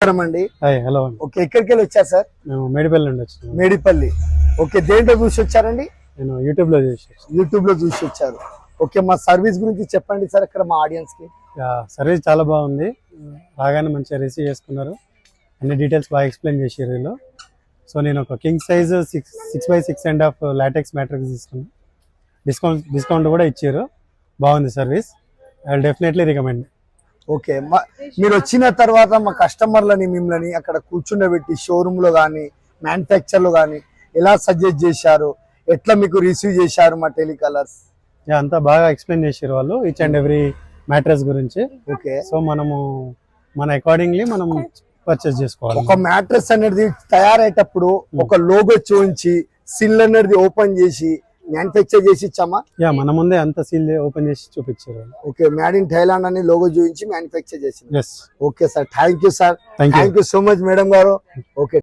నమస్కారం అండి. Hello. Okay, ఎక్కడికి వెళ్ళి వచ్చారు సార్? మేము మేడిపల్లి నుండి వచ్చినాము. మేడిపల్లి. ఓకే, దేంట్లో చూసి వచ్చారండి? నేను యూట్యూబ్ లో చూసి. యూట్యూబ్ లో చూసి వచ్చారు. ఓకే, మా సర్వీస్ గురించి చెప్పండి సార్ ఇక్కడ మా ఆడియన్స్ కి. సర్వీస్ చాలా బాగుంది. రాగానే మంచిగా రిసీవ్ చేసుకున్నారు, అన్ని డీటెయిల్స్ బాగా ఎక్స్ప్లెయిన్ చేసారు వీళ్ళు. సో నేను ఒక king size 6x6.5 LaTeX matrix తీసుకున్నాను. డిస్కౌంట్ కూడా ఇచ్చారు. బాగుంది service. I will definitely recommend. Okay, మీరు వచ్చిన తర్వాత మా కస్టమర్లని మిమ్మల్ని అక్కడ కూర్చుండబెట్టి షోరూమ్ లో కానీ మ్యానుఫ్యాక్చర్ లో కానీ ఎలా సజెస్ట్ చేశారు, ఎట్లా మీకు రిసీవ్ చేశారు మా టెలికలర్స్? అంతా బాగా ఎక్స్ప్లెయిన్ చేసారు వాళ్ళు, ఈచ్ అండ్ ఎవ్రీ మ్యాట్రెస్ గురించి. ఓకే, సో మనము మన అకార్డింగ్లీ మనం పర్చేస్ చేసుకోవాలి. ఒక మ్యాట్రెస్ అనేది తయారయ్యేటప్పుడు ఒక లోగో చూపించి సిల్ అనేది ఓపెన్ చేసి మ్యానుఫ్యాక్చర్ చేసి ఇచ్చామా? మన ముందే అంత సీల్ ఓపెన్ చేసి చూపించారు. ఓకే, మేడ్ ఇన్ థైలాండ్ అని లోగో చూపించి మ్యానుఫ్యాక్చర్ చేసింది. yes. Okay sir, thank you sir. Thank you so much madam గారు. ఓకే.